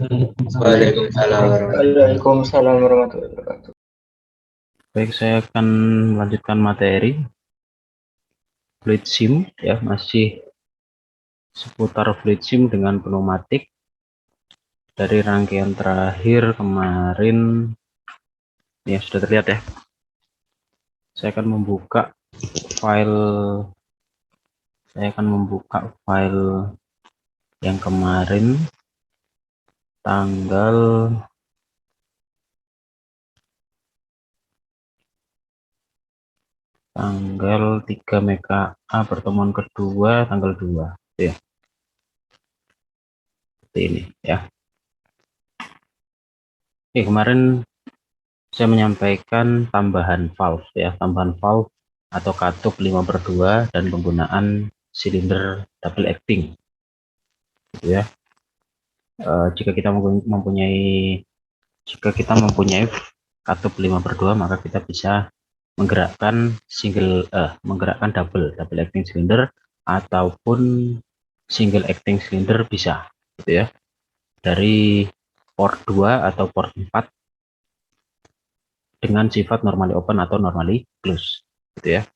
Waalaikumsalam warahmatullahi Waalaikumsalam warahmatullahi wabarakatuh. Baik, saya akan melanjutkan materi fluid sim ya, masih seputar fluid sim dengan pneumatik. Dari rangkaian terakhir kemarin ya sudah terlihat ya. Saya akan membuka file yang kemarin tanggal 3 MKA pertemuan kedua tanggal 2 ya. Seperti ini ya. Oke, kemarin saya menyampaikan tambahan valve ya, tambahan valve atau katup 5/2 dan penggunaan silinder double acting gitu ya. Jika kita mempunyai katup 5/2, maka kita bisa menggerakkan double acting silinder ataupun single acting silinder bisa gitu ya, dari port 2 atau port 4 dengan sifat normally open atau normally close gitu ya.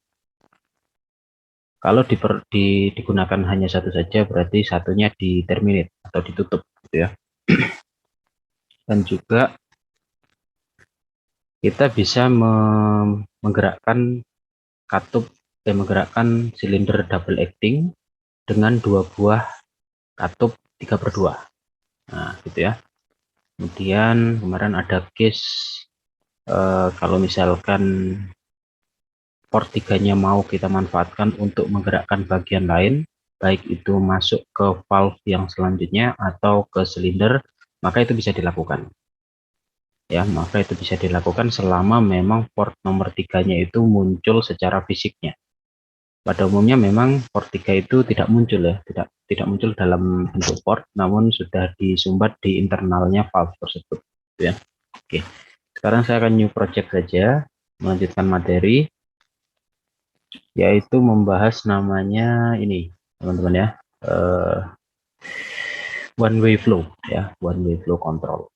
Kalau digunakan hanya satu saja, berarti satunya di terminate atau ditutup gitu ya. Dan juga kita bisa menggerakkan silinder double acting dengan 2 buah katup 3/2. Nah gitu ya. Kemudian kemarin ada case kalau misalkan port 3-nya mau kita manfaatkan untuk menggerakkan bagian lain, baik itu masuk ke valve yang selanjutnya atau ke silinder, maka itu bisa dilakukan ya. Maka itu bisa dilakukan selama memang port nomor 3-nya itu muncul secara fisiknya. Pada umumnya memang port 3 itu tidak muncul ya, tidak muncul dalam bentuk port, namun sudah disumbat di internalnya valve tersebut ya. Oke, sekarang saya akan new project saja, melanjutkan materi, yaitu membahas namanya ini teman-teman ya, one way flow ya, one way flow control.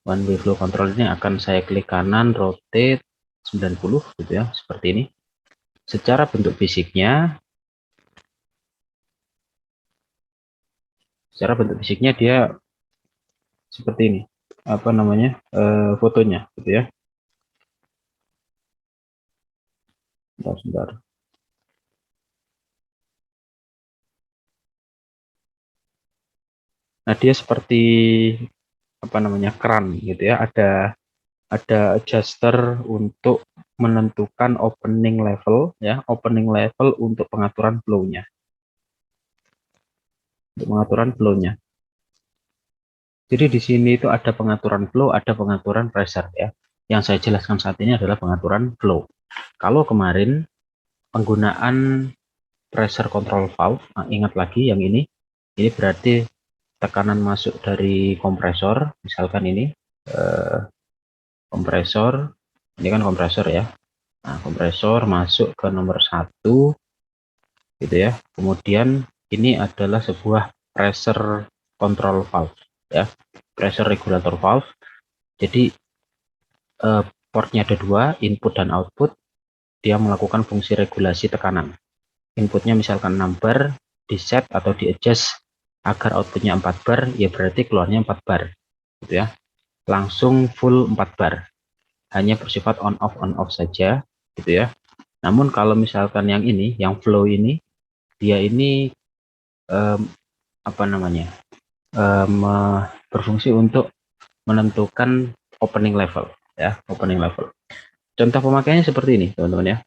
One way flow control ini akan saya klik kanan, rotate 90 gitu ya, seperti ini. Secara bentuk fisiknya dia seperti ini, apa namanya, fotonya gitu ya. Sebentar. Nah, dia seperti apa namanya, keran gitu ya. Ada adjuster untuk menentukan opening level ya, opening level untuk pengaturan flow-nya. Jadi di sini itu ada pengaturan flow, ada pengaturan pressure ya. Yang saya jelaskan saat ini adalah pengaturan flow. Kalau kemarin penggunaan pressure control valve, nah ingat lagi yang ini berarti tekanan masuk dari kompresor, misalkan ini kompresor, ini kan kompresor ya. Nah, kompresor masuk ke nomor 1 gitu ya. Kemudian ini adalah sebuah pressure control valve ya, pressure regulator valve. Jadi portnya ada 2, input dan output. Dia melakukan fungsi regulasi tekanan. Inputnya misalkan 6 bar, di set atau di adjust agar outputnya 4 bar, ya berarti keluarnya 4 bar gitu ya. Langsung full 4 bar, hanya bersifat on off saja gitu ya. Namun kalau misalkan yang ini, yang flow ini, dia ini apa namanya, berfungsi untuk menentukan opening level ya, opening level. Contoh pemakaiannya seperti ini teman-teman ya.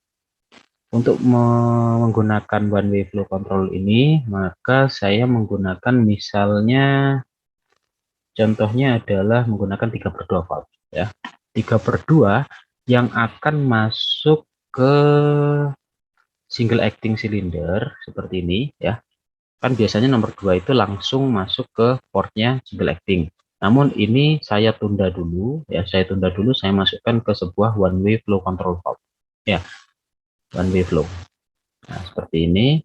Untuk menggunakan one way flow control ini, maka saya menggunakan misalnya, contohnya adalah menggunakan 3/2 valve ya. 3/2 yang akan masuk ke single acting cylinder seperti ini ya. Kan biasanya nomor 2 itu langsung masuk ke portnya single acting. Namun ini saya tunda dulu ya, saya masukkan ke sebuah one way flow control valve ya, one way flow. Nah, seperti ini.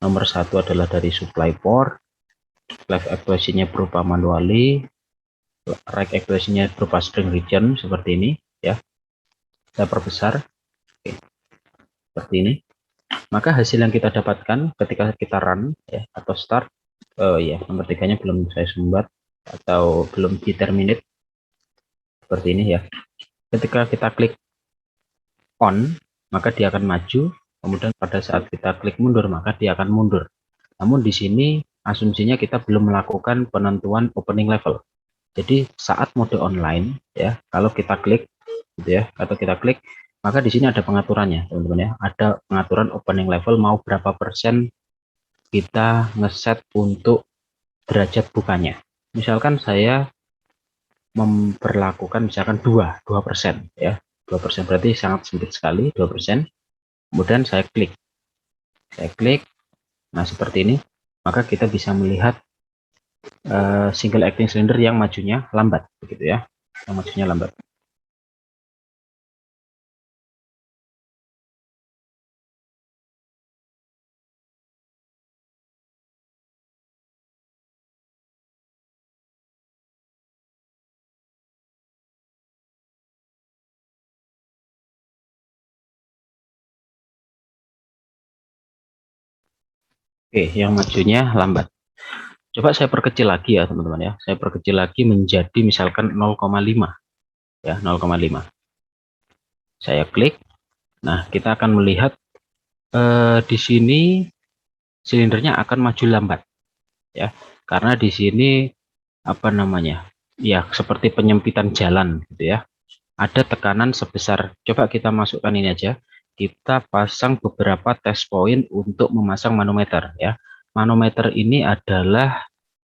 Nomor 1 adalah dari supply port, left actuation-nya berupa manually, right actuation-nya berupa string region seperti ini ya. Saya perbesar. Oke, seperti ini. Maka hasil yang kita dapatkan ketika kita run ya atau start, ya nomor 3-nya belum saya sumbat atau belum determinate, seperti ini ya. Ketika kita klik on, maka dia akan maju. Kemudian pada saat kita klik mundur, maka dia akan mundur. Namun di sini asumsinya kita belum melakukan penentuan opening level. Jadi saat mode online ya, kalau kita klik gitu ya, atau kita klik, maka di sini ada pengaturannya, teman-teman ya. Ada pengaturan opening level mau berapa persen kita ngeset untuk derajat bukanya. Misalkan saya memperlakukan misalkan 2% ya. 2% berarti sangat sempit sekali, 2%. Kemudian saya klik. Nah, seperti ini. Maka kita bisa melihat single acting cylinder yang majunya lambat begitu ya. Yang majunya lambat. Oke, yang majunya lambat. Coba saya perkecil lagi ya, teman-teman ya. Saya perkecil lagi menjadi misalkan 0,5 ya, 0,5. Saya klik. Nah, kita akan melihat di sini silindernya akan maju lambat ya. Karena di sini apa namanya? Ya, seperti penyempitan jalan gitu ya. Ada tekanan sebesar, coba kita masukkan ini aja. Kita pasang beberapa test point untuk memasang manometer ya. Manometer ini adalah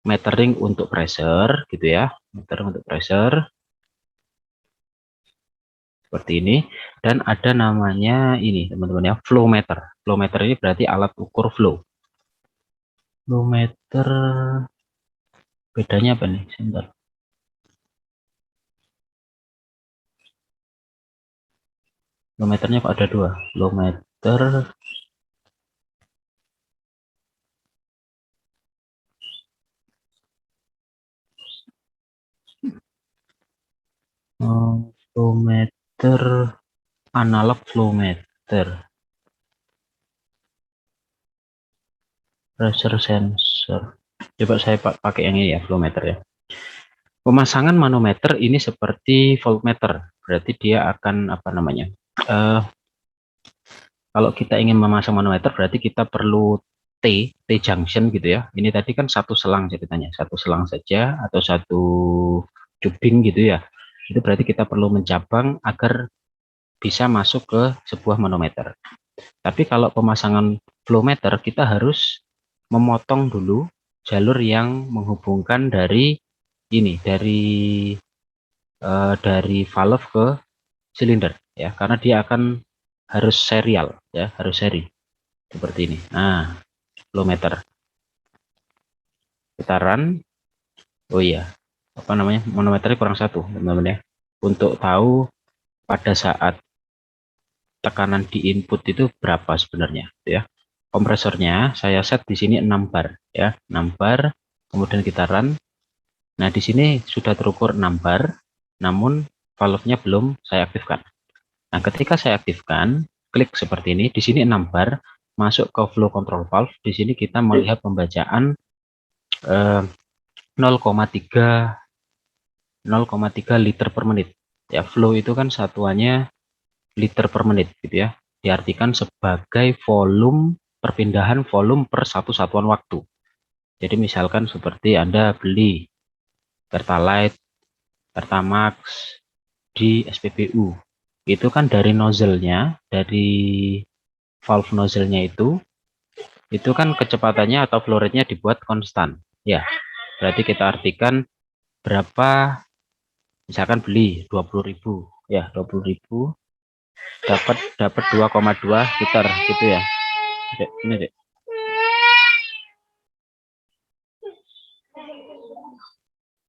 metering untuk pressure gitu ya, metering untuk pressure seperti ini. Dan ada namanya ini teman-teman ya, flow meter. Flow meter ini berarti alat ukur flow. Flow meter bedanya apa nih? Sebentar. Flow meternya kok ada dua. Flow meter flow meter analog flow meter, pressure sensor. Coba saya pakai yang ini ya, flow meter ya. Pemasangan manometer ini seperti voltmeter, berarti dia akan apa namanya? Kalau kita ingin memasang manometer berarti kita perlu T junction gitu ya. Ini tadi kan satu selang ceritanya, satu selang saja atau satu tubing gitu ya. Itu berarti kita perlu mencabang agar bisa masuk ke sebuah manometer. Tapi kalau pemasangan flow meter kita harus memotong dulu jalur yang menghubungkan dari ini, dari valve ke silinder ya, karena dia akan harus serial ya, harus seri seperti ini. Nah, flow meter kita run. Oh iya, apa namanya, manometernya kurang satu teman-teman ya, untuk tahu pada saat tekanan di input itu berapa sebenarnya ya. Kompresornya saya set di sini 6 bar ya, 6 bar. Kemudian kita run. Nah, di sini sudah terukur 6 bar, namun valve-nya belum saya aktifkan. Nah, ketika saya aktifkan, klik seperti ini, di sini 6 bar, masuk ke flow control valve. Di sini kita melihat pembacaan 0,3 liter per menit. Ya, flow itu kan satuannya liter per menit gitu ya. Diartikan sebagai volume, perpindahan volume per satu satuan waktu. Jadi misalkan seperti Anda beli Pertalite, Pertamax di SPBU. Itu kan dari nozzle-nya, dari valve nozzle-nya itu kan kecepatannya atau flow rate-nya dibuat konstan. Ya, berarti kita artikan berapa, misalkan beli 20.000 ya, 20.000 dapat 2,2 liter gitu ya. Ini deh.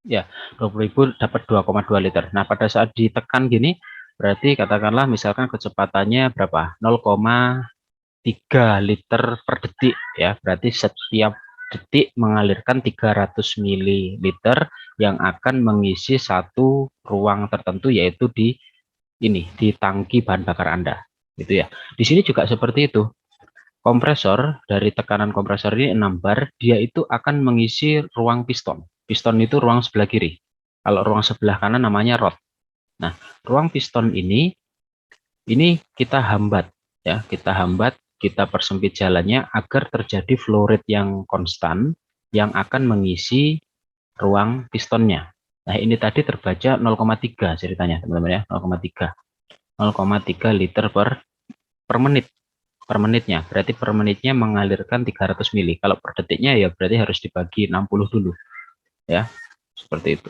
Ya, 20.000 dapat 2,2 liter. Nah, pada saat ditekan gini, berarti katakanlah misalkan kecepatannya berapa? 0,3 liter per detik ya. Berarti setiap detik mengalirkan 300 ml yang akan mengisi satu ruang tertentu, yaitu di di tangki bahan bakar Anda, gitu ya. Di sini juga seperti itu. Kompresor, dari tekanan kompresor ini 6 bar, dia itu akan mengisi ruang piston. Piston itu ruang sebelah kiri. Kalau ruang sebelah kanan namanya rod. Nah, ruang piston ini kita hambat ya, kita persempit jalannya agar terjadi flow rate yang konstan yang akan mengisi ruang pistonnya. Nah, ini tadi terbaca 0,3 ceritanya, teman-teman ya, 0,3 liter per menit. Per menitnya, berarti per menitnya mengalirkan 300 mili. Kalau per detiknya ya berarti harus dibagi 60 dulu. Ya, seperti itu.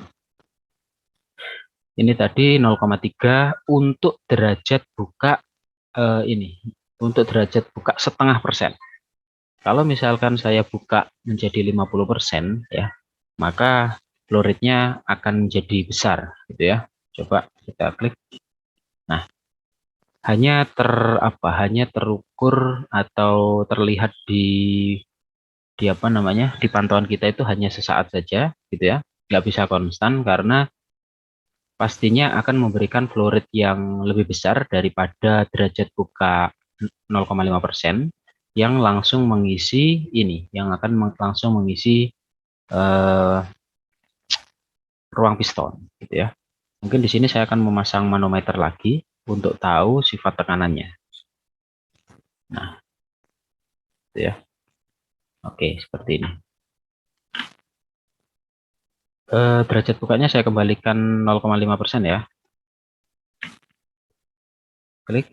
Ini tadi 0,3 untuk derajat buka untuk derajat buka setengah persen. Kalau misalkan saya buka menjadi 50% ya, maka flow rate-nya akan menjadi besar gitu ya. Coba kita klik. Nah, hanya terukur atau terlihat di apa namanya, di pantauan kita itu hanya sesaat saja gitu ya, nggak bisa konstan karena pastinya akan memberikan flow rate yang lebih besar daripada derajat buka 0,5% yang langsung mengisi yang akan langsung mengisi eh, ruang piston gitu ya. Mungkin di sini saya akan memasang manometer lagi untuk tahu sifat tekanannya. Nah, gitu ya. Oke, seperti ini. Derajat bukanya saya kembalikan 0,5% ya. Klik.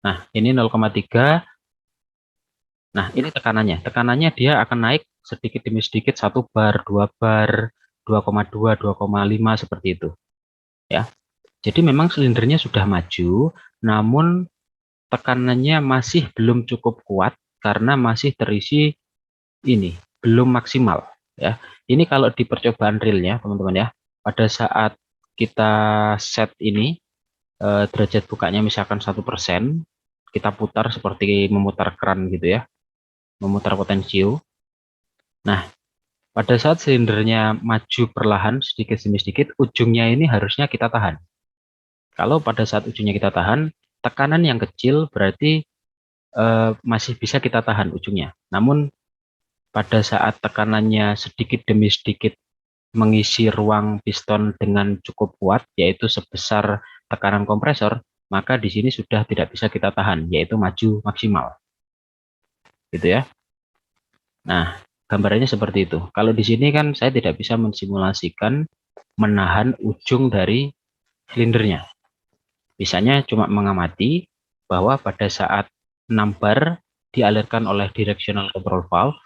Nah, ini 0,3. Nah, ini tekanannya. Tekanannya dia akan naik sedikit demi sedikit, 1 bar, 2 bar, 2,2, 2,5 seperti itu. Ya. Jadi memang silindernya sudah maju, namun tekanannya masih belum cukup kuat karena masih terisi belum maksimal ya. Ini kalau di percobaan realnya, teman-teman ya. Pada saat kita set derajat bukanya misalkan 1%, kita putar seperti memutar keran gitu ya, memutar potensio. Nah, pada saat silindernya maju perlahan sedikit demi sedikit, ujungnya ini harusnya kita tahan. Kalau pada saat ujungnya kita tahan, tekanan yang kecil berarti masih bisa kita tahan ujungnya. Namun pada saat tekanannya sedikit demi sedikit mengisi ruang piston dengan cukup kuat, yaitu sebesar tekanan kompresor, maka di sini sudah tidak bisa kita tahan, yaitu maju maksimal. Gitu ya. Nah, gambarannya seperti itu. Kalau di sini kan saya tidak bisa mensimulasikan menahan ujung dari silindernya. Misalnya cuma mengamati bahwa pada saat 6 bar dialirkan oleh directional control valve,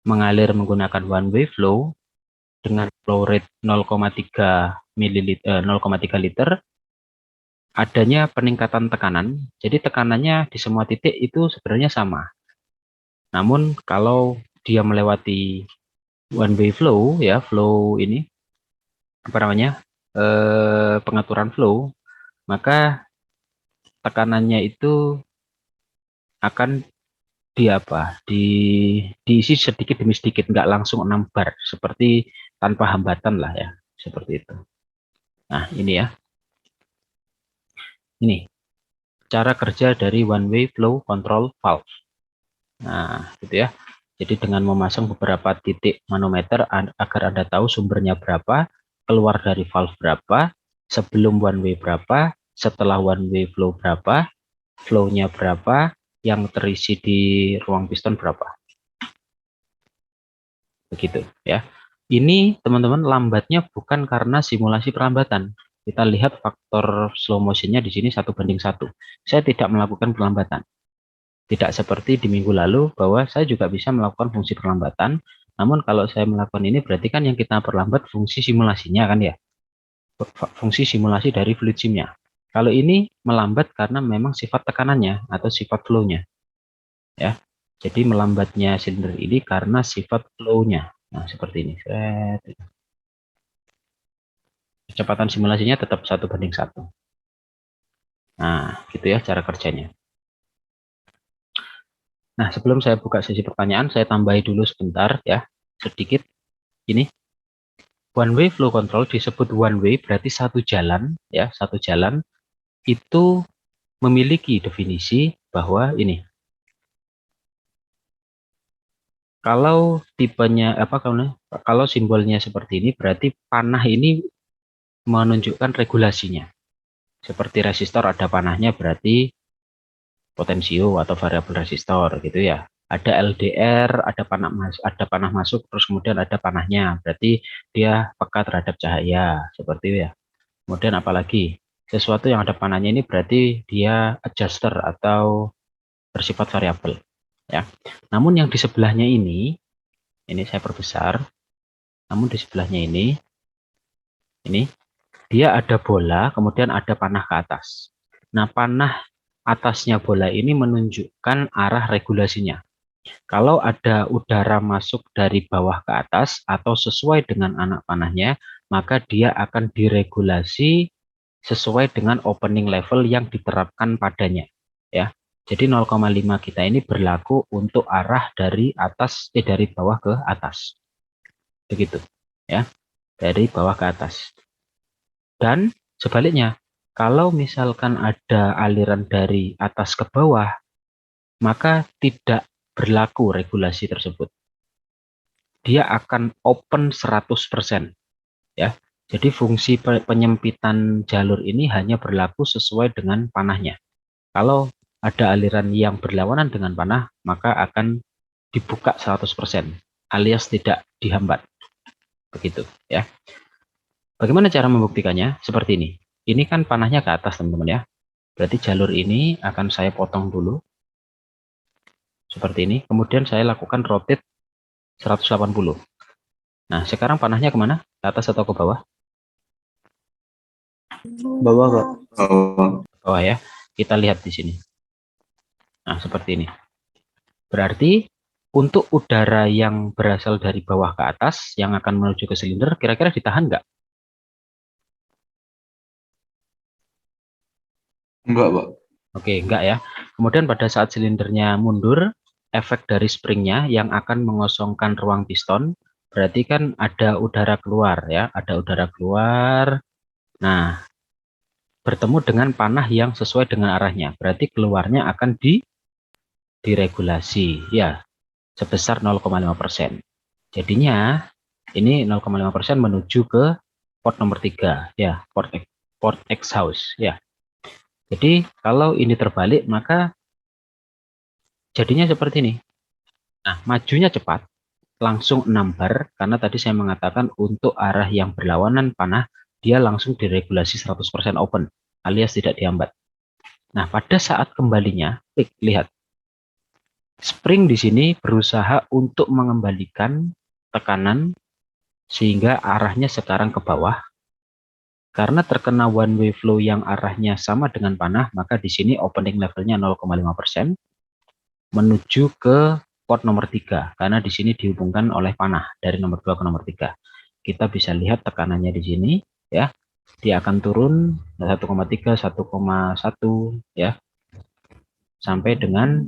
mengalir menggunakan one way flow dengan flow rate 0,3 liter, adanya peningkatan tekanan. Jadi tekanannya di semua titik itu sebenarnya sama. Namun kalau dia melewati one way flow ya, flow pengaturan flow, maka tekanannya itu akan diisi sedikit demi sedikit, nggak langsung 6 bar seperti tanpa hambatan lah ya, seperti itu. Nah, ini ya. Ini cara kerja dari one way flow control valve. Nah, gitu ya. Jadi dengan memasang beberapa titik manometer agar Anda tahu sumbernya berapa, keluar dari valve berapa, sebelum one way berapa, setelah one way flow berapa, flow-nya berapa, yang terisi di ruang piston berapa. Begitu ya. Ini teman-teman lambatnya bukan karena simulasi perlambatan. Kita lihat faktor slow motionnya di sini 1:1. Saya tidak melakukan perlambatan. Tidak seperti di minggu lalu bahwa saya juga bisa melakukan fungsi perlambatan. Namun kalau saya melakukan ini berarti kan yang kita perlambat fungsi simulasinya kan ya. Fungsi simulasi dari fluid simnya. Kalau ini melambat karena memang sifat tekanannya atau sifat flow-nya. Ya. Jadi melambatnya silinder ini karena sifat flow-nya. Nah, seperti ini. Kecepatan simulasinya tetap 1:1. Nah, gitu ya cara kerjanya. Nah, sebelum saya buka sesi pertanyaan, saya tambahi dulu sebentar ya, sedikit. Ini one way flow control disebut one way berarti satu jalan ya, satu jalan itu memiliki definisi bahwa ini kalau tipenya apa kalau simbolnya seperti ini berarti panah ini menunjukkan regulasinya. Seperti resistor ada panahnya berarti potensio atau variabel resistor gitu ya. Ada LDR, ada panah masuk, terus kemudian ada panahnya, berarti dia peka terhadap cahaya seperti itu ya. Kemudian apalagi sesuatu yang ada panahnya ini berarti dia adjuster atau bersifat variabel ya. Namun yang di sebelahnya ini saya perbesar. Namun di sebelahnya ini dia ada bola, kemudian ada panah ke atas. Nah, panah atasnya bola ini menunjukkan arah regulasinya. Kalau ada udara masuk dari bawah ke atas atau sesuai dengan anak panahnya, maka dia akan diregulasi sesuai dengan opening level yang diterapkan padanya. Ya, jadi 0,5 kita ini berlaku untuk arah dari dari bawah ke atas. Begitu, ya, dari bawah ke atas. Dan sebaliknya, kalau misalkan ada aliran dari atas ke bawah, maka tidak berlaku regulasi tersebut. Dia akan open 100%. Ya. Jadi fungsi penyempitan jalur ini hanya berlaku sesuai dengan panahnya. Kalau ada aliran yang berlawanan dengan panah, maka akan dibuka 100%, alias tidak dihambat. Begitu, ya. Bagaimana cara membuktikannya? Seperti ini. Ini kan panahnya ke atas, teman-teman ya. Berarti jalur ini akan saya potong dulu. Seperti ini. Kemudian saya lakukan rotate 180. Nah, sekarang panahnya kemana? Ke atas atau ke bawah? Bawah, Pak. Bawah ya. Kita lihat di sini. Nah, seperti ini. Berarti untuk udara yang berasal dari bawah ke atas, yang akan menuju ke silinder, kira-kira ditahan nggak? Enggak, Pak. Oke, enggak ya. Kemudian pada saat silindernya mundur, efek dari springnya yang akan mengosongkan ruang piston, berarti kan ada udara keluar ya, ada udara keluar. Nah, bertemu dengan panah yang sesuai dengan arahnya, berarti keluarnya akan diregulasi ya, sebesar 0,5%. Jadinya ini 0,5% menuju ke port nomor 3 ya, port exhaust ya. Jadi kalau ini terbalik maka jadinya seperti ini. Nah, majunya cepat, langsung 6 bar, karena tadi saya mengatakan untuk arah yang berlawanan panah, dia langsung diregulasi 100% open, alias tidak dihambat. Nah, pada saat kembalinya, lihat, spring di sini berusaha untuk mengembalikan tekanan, sehingga arahnya sekarang ke bawah. Karena terkena one way flow yang arahnya sama dengan panah, maka di sini opening levelnya 0,5% menuju ke port nomor 3, karena di sini dihubungkan oleh panah dari nomor 2 ke nomor 3. Kita bisa lihat tekanannya di sini ya. Dia akan turun 1,3, 1,1 ya. Sampai dengan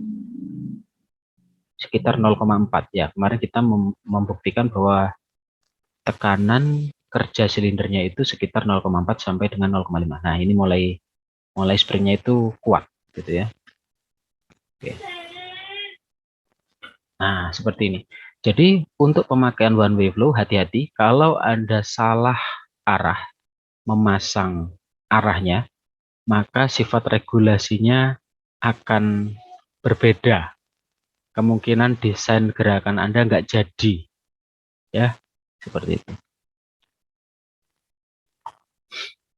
sekitar 0,4 ya. Kemarin kita membuktikan bahwa tekanan kerja silindernya itu sekitar 0,4 sampai dengan 0,5. Nah, ini mulai springnya itu kuat gitu ya. Oke. Nah, seperti ini. Jadi untuk pemakaian one way flow, hati-hati kalau Anda salah arah memasang arahnya, maka sifat regulasinya akan berbeda. Kemungkinan desain gerakan Anda nggak jadi. Ya, seperti itu.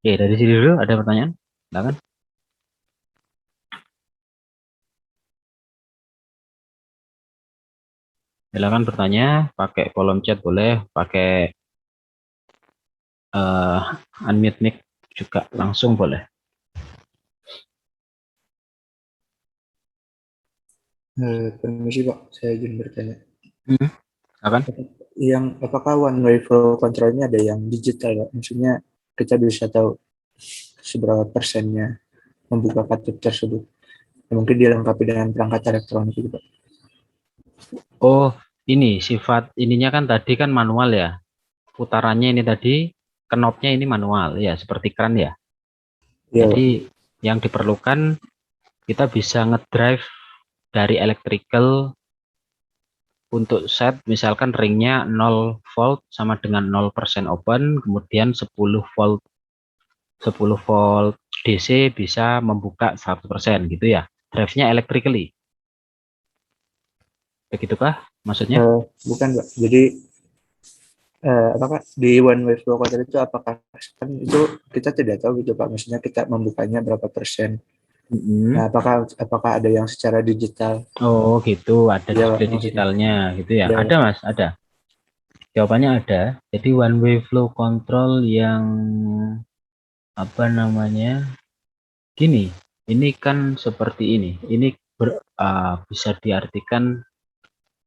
Oke, dari sini dulu ada pertanyaan? Silakan. Silakan bertanya, pakai kolom chat boleh, pakai unmute mic juga langsung boleh. Permisi, Pak. Saya izin bertanya. Silakan. Apakah one way flow controlnya ada yang digital, Pak? Maksudnya kita bisa tahu seberapa persennya membuka katup tersebut. Mungkin dilengkapi dengan perangkat elektronik itu, Pak. Oh, ini sifat ininya kan tadi kan manual ya. Putarannya ini tadi, knobnya ini manual ya, seperti kran ya. Ya, Pak. Jadi yang diperlukan kita bisa ngedrive dari electrical untuk set misalkan ringnya 0 volt sama dengan 0% open, kemudian 10 volt DC bisa membuka 100% gitu ya. Drive-nya electrically. Begitukah maksudnya? Bukan, Pak. Jadi apakah di one way flow control itu apakah kan itu kita tidak tahu gitu Pak. Maksudnya kita membukanya berapa persen. Mm-mm. Nah, apakah ada yang secara digital? Oh gitu, ada Iya, Pak, display maksudnya. digitalnya gitu ya. Iya, Ada Mas, ada. Jawabannya ada. Jadi one way flow control yang apa namanya? Gini, ini kan seperti ini. Ini bisa diartikan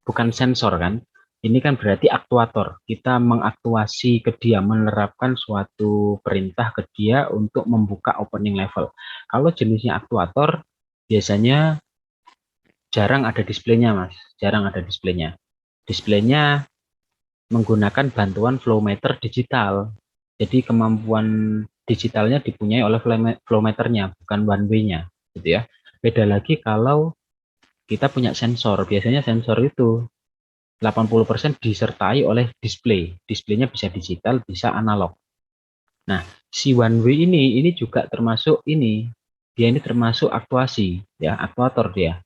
bukan sensor kan? Ini kan berarti aktuator. Kita mengaktuasi ke dia, menerapkan suatu perintah ke dia untuk membuka opening level. Kalau jenisnya aktuator, biasanya jarang ada displaynya, Mas. Jarang ada displaynya. Displaynya menggunakan bantuan flowmeter digital. Jadi kemampuan digitalnya dipunyai oleh flowmeternya, bukan one way-nya, gitu ya. Beda lagi kalau kita punya sensor. Biasanya sensor itu 80% disertai oleh display. Displaynya bisa digital, bisa analog. Nah, si one way ini juga termasuk ini. Dia ini termasuk aktuasi, ya, aktuator dia.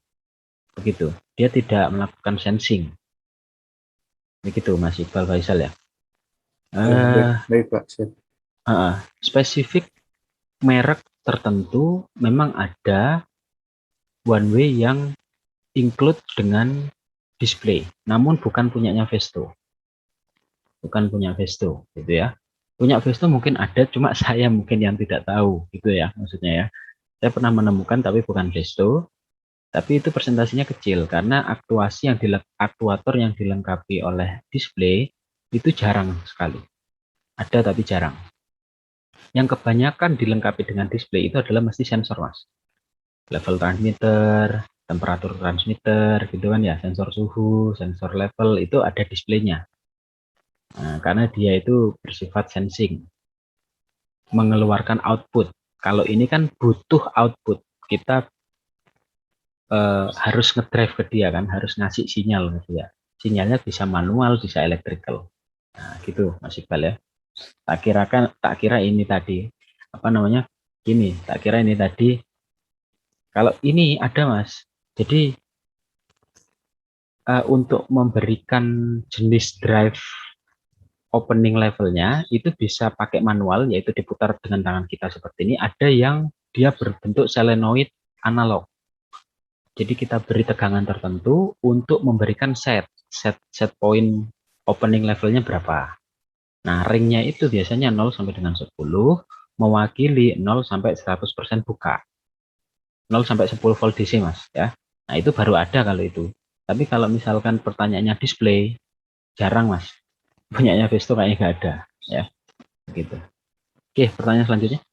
Begitu. Dia tidak melakukan sensing. Begitu, Mas Iqbal Faisal ya. baik, Eh, baik Pak. Siap. spesifik merek tertentu memang ada one way yang include dengan display, namun bukan punyanya Vesto. Bukan punya Vesto, gitu ya. Punya Vesto mungkin ada, cuma saya mungkin yang tidak tahu, gitu ya, maksudnya ya. Saya pernah menemukan tapi bukan Vesto, tapi itu presentasinya kecil karena aktuator yang dilengkapi oleh display itu jarang sekali. Ada tapi jarang. Yang kebanyakan dilengkapi dengan display itu adalah mesti sensor, Mas. Level transmitter, temperatur transmitter, gitu kan ya, sensor suhu, sensor level itu ada displaynya. Nah, karena dia itu bersifat sensing, mengeluarkan output. Kalau ini kan butuh output, kita harus ngedrive ke dia kan, harus ngasih sinyal ke dia. Sinyalnya bisa manual, bisa electrical. Nah, gitu Mas Iqbal ya. Tak kira ini tadi apa namanya? Gini, tak kira ini tadi kalau ini ada Mas. Jadi untuk memberikan jenis drive opening levelnya itu bisa pakai manual, yaitu diputar dengan tangan kita seperti ini. Ada yang dia berbentuk solenoid analog. Jadi kita beri tegangan tertentu untuk memberikan set point opening levelnya berapa. Nah, ringnya itu biasanya 0 sampai dengan 10 mewakili 0 sampai 100% buka. 0 sampai 10 volt DC, Mas, ya. Nah, itu baru ada kalau itu. Tapi kalau misalkan pertanyaannya display, jarang, Mas. Punyanya Vesto kayaknya nggak ada, ya. Gitu. Oke, pertanyaan selanjutnya.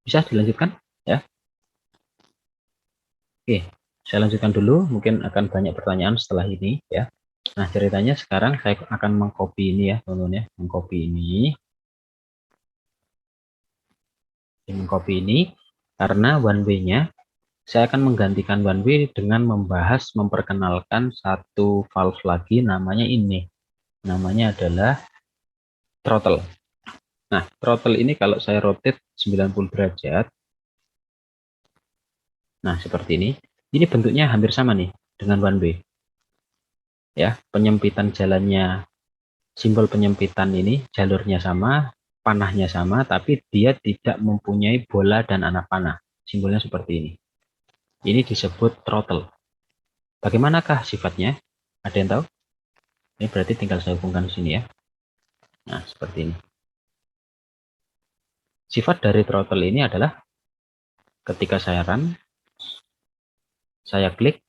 Bisa dilanjutkan, ya. Oke, saya lanjutkan dulu. Mungkin akan banyak pertanyaan setelah ini, ya. Nah, ceritanya sekarang saya akan mengcopy ini ya, teman-teman ya. Mengcopy ini karena one way-nya saya akan menggantikan one way dengan memperkenalkan satu valve lagi namanya ini. Namanya adalah throttle. Nah, throttle ini kalau saya rotate 90 derajat, nah seperti ini. Ini bentuknya hampir sama nih dengan one way. Ya, penyempitan jalannya, simbol penyempitan ini jalurnya sama, panahnya sama, tapi dia tidak mempunyai bola dan anak panah. Simbolnya seperti ini. Ini disebut throttle. Bagaimanakah sifatnya? Ada yang tahu? Ini berarti tinggal saya hubungkan sini ya. Nah, seperti ini. Sifat dari throttle ini adalah ketika saya run, saya klik,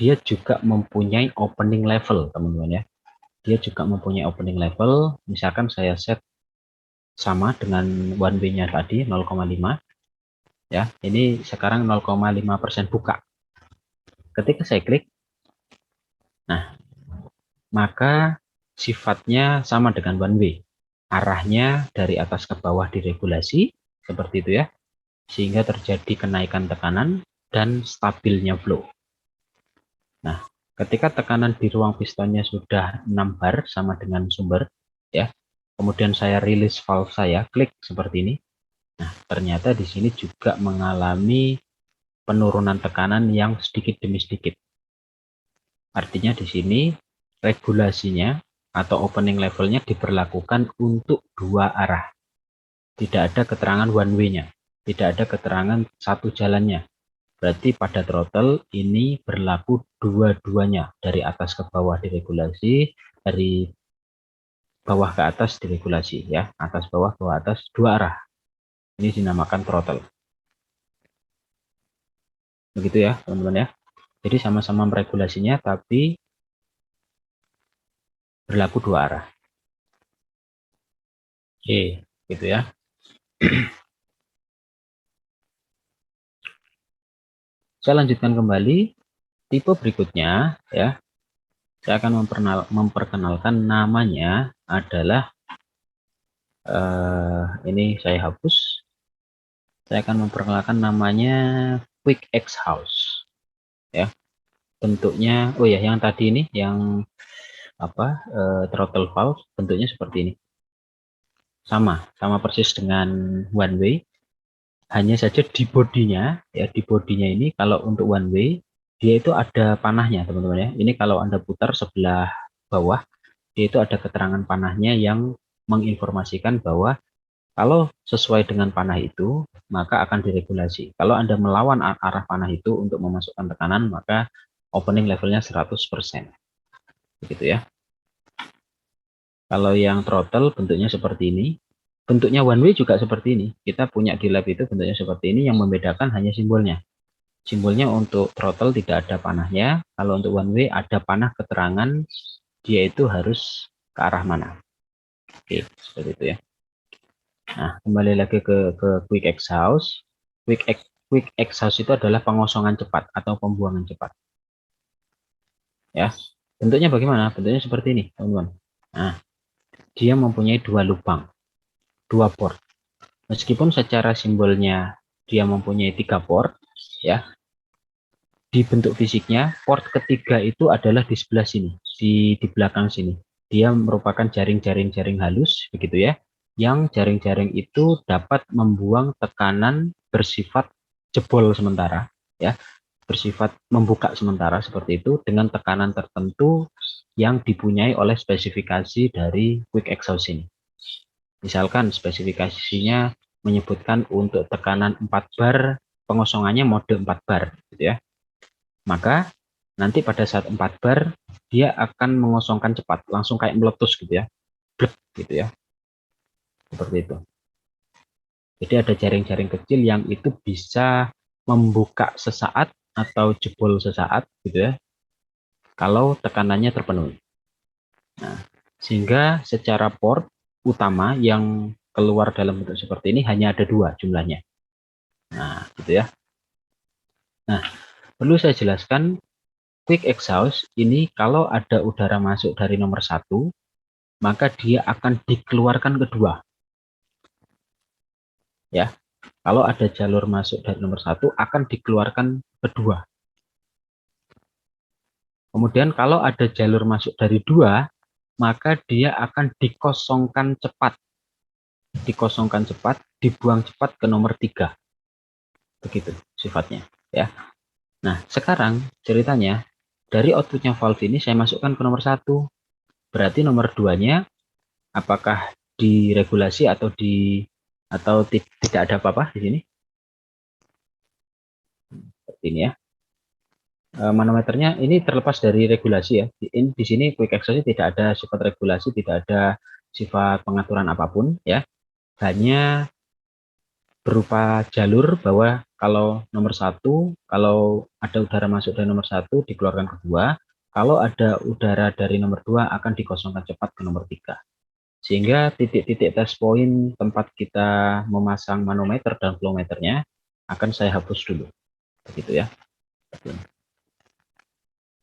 dia juga mempunyai opening level, teman-teman ya. Dia juga mempunyai opening level. Misalkan saya set sama dengan one way-nya tadi 0,5. Ya, ini sekarang 0,5% buka. Ketika saya klik, nah, maka sifatnya sama dengan one way. Arahnya dari atas ke bawah diregulasi, seperti itu ya, sehingga terjadi kenaikan tekanan dan stabilnya flow. Nah, ketika tekanan di ruang pistonnya sudah 6 bar sama dengan sumber, ya, kemudian saya rilis valve saya, klik seperti ini. Nah, ternyata di sini juga mengalami penurunan tekanan yang sedikit demi sedikit. Artinya di sini regulasinya atau opening levelnya diberlakukan untuk dua arah. Tidak ada keterangan one way-nya, tidak ada keterangan satu jalannya. Berarti pada throttle ini berlaku dua-duanya, dari atas ke bawah diregulasi, dari bawah ke atas diregulasi ya, atas bawah atas, dua arah. Ini dinamakan throttle. Begitu ya, teman-teman ya. Jadi sama-sama meregulasinya tapi berlaku dua arah. Oke, gitu ya. Saya lanjutkan kembali tipe berikutnya ya. Saya akan memperkenalkan, namanya adalah ini saya hapus. Saya akan memperkenalkan namanya quick exhaust ya. Bentuknya, oh ya, yang tadi ini yang apa, throttle valve bentuknya seperti ini. Sama persis dengan one way. Hanya saja di bodinya ya, di bodinya ini kalau untuk one way dia itu ada panahnya, teman-teman ya. Ini kalau Anda putar sebelah bawah, dia itu ada keterangan panahnya yang menginformasikan bahwa kalau sesuai dengan panah itu, maka akan diregulasi. Kalau Anda melawan arah panah itu untuk memasukkan tekanan, maka opening levelnya 100%. Begitu ya. Kalau yang throttle bentuknya seperti ini. Bentuknya one way juga seperti ini. Kita punya di lab itu bentuknya seperti ini, yang membedakan hanya simbolnya. Simbolnya untuk throttle tidak ada panahnya. Kalau untuk one way ada panah keterangan dia itu harus ke arah mana. Oke, seperti itu ya. Nah, kembali lagi ke quick exhaust. Quick exhaust itu adalah pengosongan cepat atau pembuangan cepat. Ya, bentuknya bagaimana? Bentuknya seperti ini, teman-teman. Nah, dia mempunyai dua lubang, dua port. Meskipun secara simbolnya dia mempunyai 3 port, ya, di bentuk fisiknya port ketiga itu adalah di sebelah sini, di belakang sini. Dia merupakan jaring-jaring halus, begitu ya, yang jaring-jaring itu dapat membuang tekanan bersifat jebol sementara, ya, bersifat membuka sementara seperti itu dengan tekanan tertentu yang dipunyai oleh spesifikasi dari quick exhaust ini. Misalkan spesifikasinya menyebutkan untuk tekanan 4 bar, pengosongannya mode 4 bar, gitu ya. Maka nanti pada saat 4 bar, dia akan mengosongkan cepat, langsung kayak meletus gitu ya. Blek gitu ya. Seperti itu. Jadi ada jaring-jaring kecil yang itu bisa membuka sesaat atau jebol sesaat gitu ya, kalau tekanannya terpenuhi. Nah, sehingga secara port utama yang keluar dalam bentuk seperti ini hanya ada 2 jumlahnya. Nah, gitu ya. Nah, perlu saya jelaskan, quick exhaust ini kalau ada udara masuk dari nomor 1, maka dia akan dikeluarkan kedua. Ya, kalau ada jalur masuk dari nomor 1 akan dikeluarkan kedua. Kemudian kalau ada jalur masuk dari 2, maka dia akan dikosongkan cepat. Dikosongkan cepat, dibuang cepat ke nomor 3. Begitu sifatnya ya. Nah, sekarang ceritanya dari outputnya valve ini saya masukkan ke nomor 1. Berarti nomor 2-nya apakah diregulasi atau tidak ada apa-apa di sini? Seperti ini ya. Manometernya ini terlepas dari regulasi ya. Di sini quick exhaust tidak ada sifat regulasi, tidak ada sifat pengaturan apapun ya. Hanya berupa jalur bahwa kalau nomor 1, kalau ada udara masuk dari nomor 1 dikeluarkan kedua, kalau ada udara dari nomor 2 akan dikosongkan cepat ke nomor 3. Sehingga titik-titik test point tempat kita memasang manometer dan flowmeternya akan saya hapus dulu, begitu ya.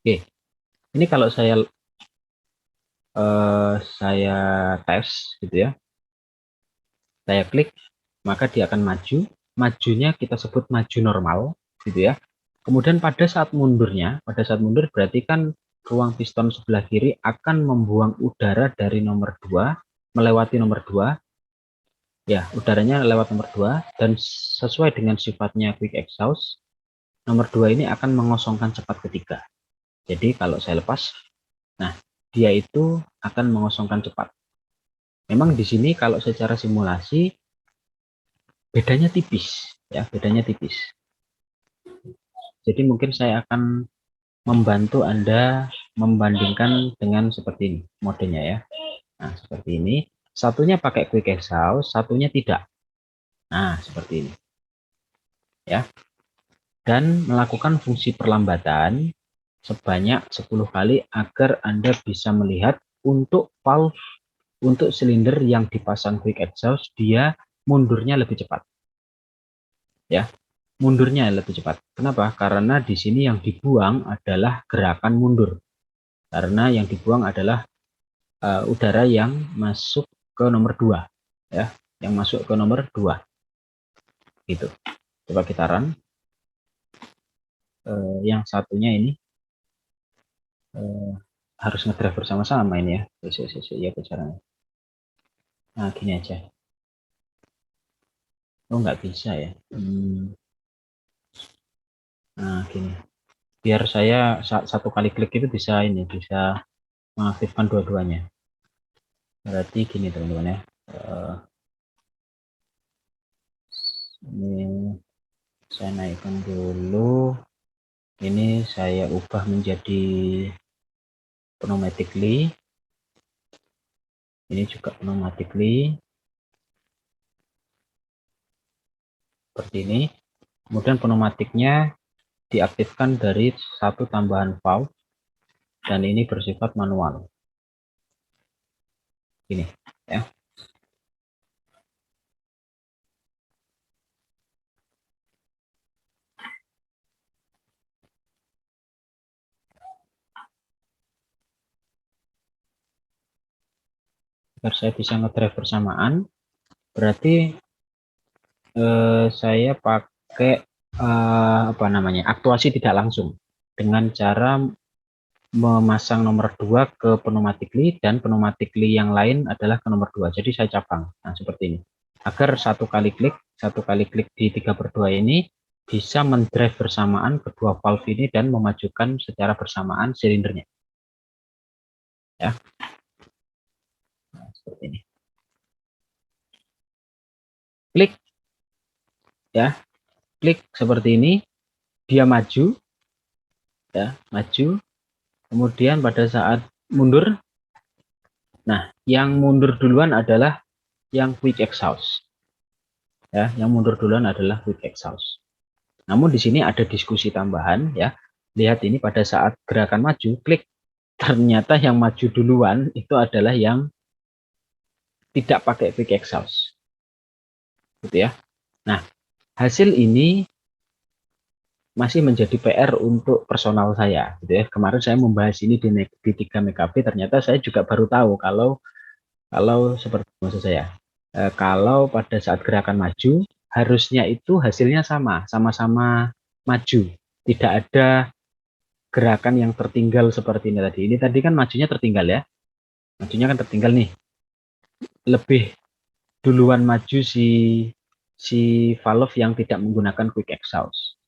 Oke, ini kalau saya tes gitu ya, saya klik, maka dia akan maju. Majunya kita sebut maju normal gitu ya. Kemudian pada saat mundur berarti kan ruang piston sebelah kiri akan membuang udara dari nomor 2 melewati nomor 2 ya, udaranya lewat nomor 2, dan sesuai dengan sifatnya quick exhaust, nomor 2 ini akan mengosongkan cepat ketiga. Jadi kalau saya lepas, nah dia itu akan mengosongkan cepat. Memang di sini kalau secara simulasi bedanya tipis ya, bedanya tipis. Jadi mungkin saya akan membantu Anda membandingkan dengan seperti ini modenya ya. Nah, seperti ini. Satunya pakai quick exhaust, satunya tidak. Nah, seperti ini. Ya. Dan melakukan fungsi perlambatan sebanyak 10 kali agar Anda bisa melihat untuk valve, untuk silinder yang dipasang quick exhaust, dia mundurnya lebih cepat. Ya, mundurnya lebih cepat. Kenapa? Karena di sini yang dibuang adalah gerakan mundur. Karena yang dibuang adalah udara yang masuk ke nomor 2 ya, yang masuk ke nomor 2 gitu. Coba kita run. Yang satunya ini harus ngedrive bersama-sama ini ya. Ya caranya. Nah, gini aja. Oh, nggak bisa ya. Nah, gini. Biar saya satu kali klik itu bisa ini, bisa mengaktifkan dua-duanya. Berarti gini teman-teman ya. Ini saya naikkan dulu. Ini saya ubah menjadi pneumatically. Ini juga pneumatically. Seperti ini. Kemudian pneumatiknya diaktifkan dari satu tambahan valve, dan ini bersifat manual. Ini ya. Agar saya bisa ngedrive bersamaan, berarti saya pakai aktuasi tidak langsung dengan cara memasang nomor 2 ke pneumatically dan pneumatically yang lain adalah ke nomor 2. Jadi saya cabang. Nah, seperti ini. Agar satu kali klik di 3/2 ini bisa mendrive bersamaan kedua valve ini dan memajukan secara bersamaan silindernya. Ya. Nah, seperti ini. Klik. Ya. Klik seperti ini, dia maju. Ya, maju. Kemudian pada saat mundur, nah, yang mundur duluan adalah yang quick exhaust. Ya, yang mundur duluan adalah quick exhaust. Namun di sini ada diskusi tambahan ya. Lihat ini pada saat gerakan maju, klik, ternyata yang maju duluan itu adalah yang tidak pakai quick exhaust. Gitu ya. Nah, hasil ini masih menjadi PR untuk personal saya gitu ya. Kemarin saya membahas ini di 3 MKB, ternyata saya juga baru tahu kalau seperti maksud saya. Kalau pada saat gerakan maju harusnya itu hasilnya sama-sama maju. Tidak ada gerakan yang tertinggal seperti ini tadi. Ini tadi kan majunya tertinggal ya. Majunya kan tertinggal nih. Lebih duluan maju si valve yang tidak menggunakan quick exhaust.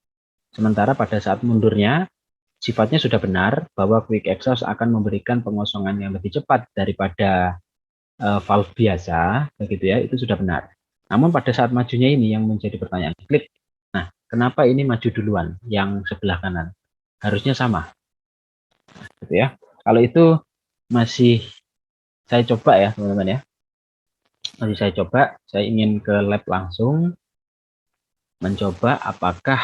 Sementara pada saat mundurnya sifatnya sudah benar bahwa quick exhaust akan memberikan pengosongan yang lebih cepat daripada valve biasa, begitu ya, itu sudah benar. Namun pada saat majunya ini yang menjadi pertanyaan. Klik. Nah, kenapa ini maju duluan yang sebelah kanan? Harusnya sama. Gitu ya. Kalau itu masih saya coba ya, teman-teman ya. Masih saya coba, saya ingin ke lab langsung mencoba apakah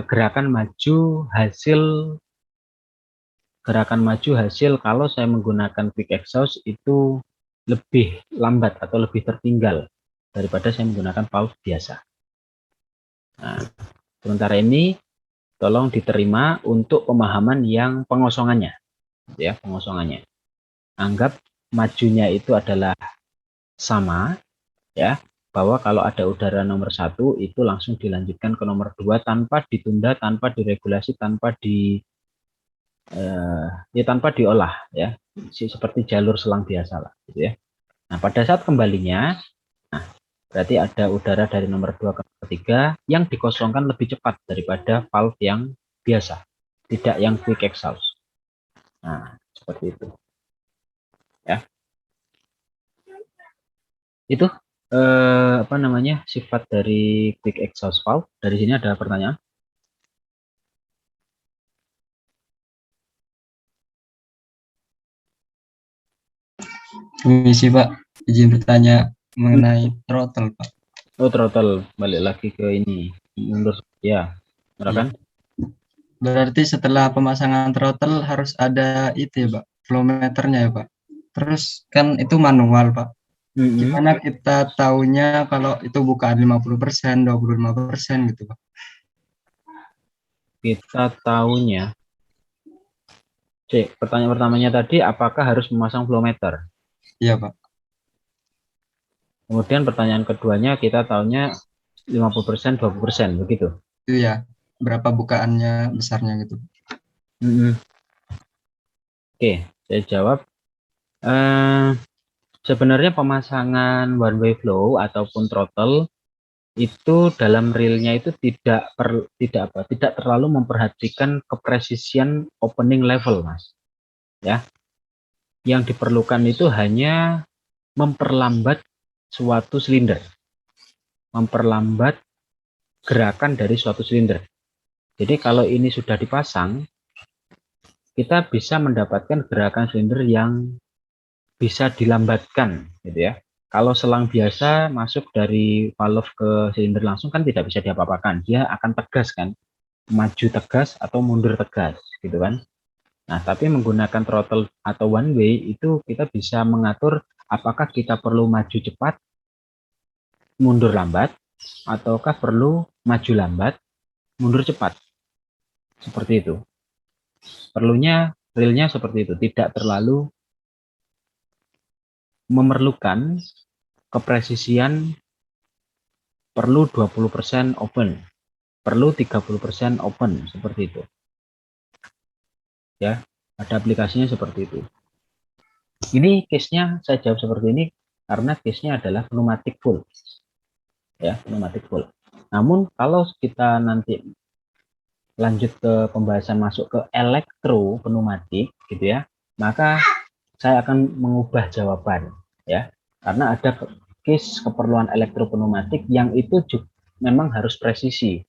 gerakan maju hasil kalau saya menggunakan quick exhaust itu lebih lambat atau lebih tertinggal daripada saya menggunakan valve biasa. Nah, sementara ini tolong diterima untuk pemahaman yang pengosongannya, ya, pengosongannya. Anggap majunya itu adalah sama, ya, bahwa kalau ada udara nomor 1 itu langsung dilanjutkan ke nomor 2 tanpa ditunda, tanpa diregulasi, tanpa tanpa diolah, ya, seperti jalur selang biasa lah, gitu ya. Nah, pada saat kembalinya, nah, berarti ada udara dari nomor 2 ke 3 yang dikosongkan lebih cepat daripada valve yang biasa, tidak yang quick exhaust. Nah, seperti itu, ya. Itu apa namanya, sifat dari quick exhaust valve. Dari sini ada pertanyaan? Permisi Pak, izin bertanya mengenai throttle Pak. Oh, throttle, balik lagi ke ini, mundur, ya, silakan. Berarti setelah pemasangan throttle harus ada itu ya Pak, flow meternya ya Pak. Terus kan itu manual Pak. Gimana kita taunya kalau itu bukan 50%, 25% gitu Pak? Kita tahunya, pertanyaan pertamanya tadi, apakah harus memasang flow meter? Iya Pak. Kemudian pertanyaan keduanya, kita tahunya 50%, 20%, begitu? Itu ya, berapa bukaannya besarnya gitu. Oke, saya jawab. Sebenarnya pemasangan one way flow ataupun throttle itu dalam realnya itu tidak terlalu memperhatikan kepresisian opening level, Mas. Ya. Yang diperlukan itu hanya memperlambat suatu silinder. Memperlambat gerakan dari suatu silinder. Jadi kalau ini sudah dipasang, kita bisa mendapatkan gerakan silinder yang bisa dilambatkan, gitu ya. Kalau selang biasa masuk dari valve ke silinder langsung kan tidak bisa diapa-apakan, dia akan tegas kan, maju tegas atau mundur tegas, gitu kan. Nah, tapi menggunakan throttle atau one way itu kita bisa mengatur apakah kita perlu maju cepat, mundur lambat, ataukah perlu maju lambat, mundur cepat. Seperti itu. Perlunya realnya seperti itu, tidak terlalu memerlukan kepresisian perlu 20% open, perlu 30% open, seperti itu. Ya, ada aplikasinya seperti itu. Ini case-nya saya jawab seperti ini karena case-nya adalah pneumatic full. Ya, pneumatic full. Namun kalau kita nanti lanjut ke pembahasan masuk ke elektro pneumatik gitu ya, maka saya akan mengubah jawaban ya. Karena ada case keperluan elektropneumatik yang itu juga memang harus presisi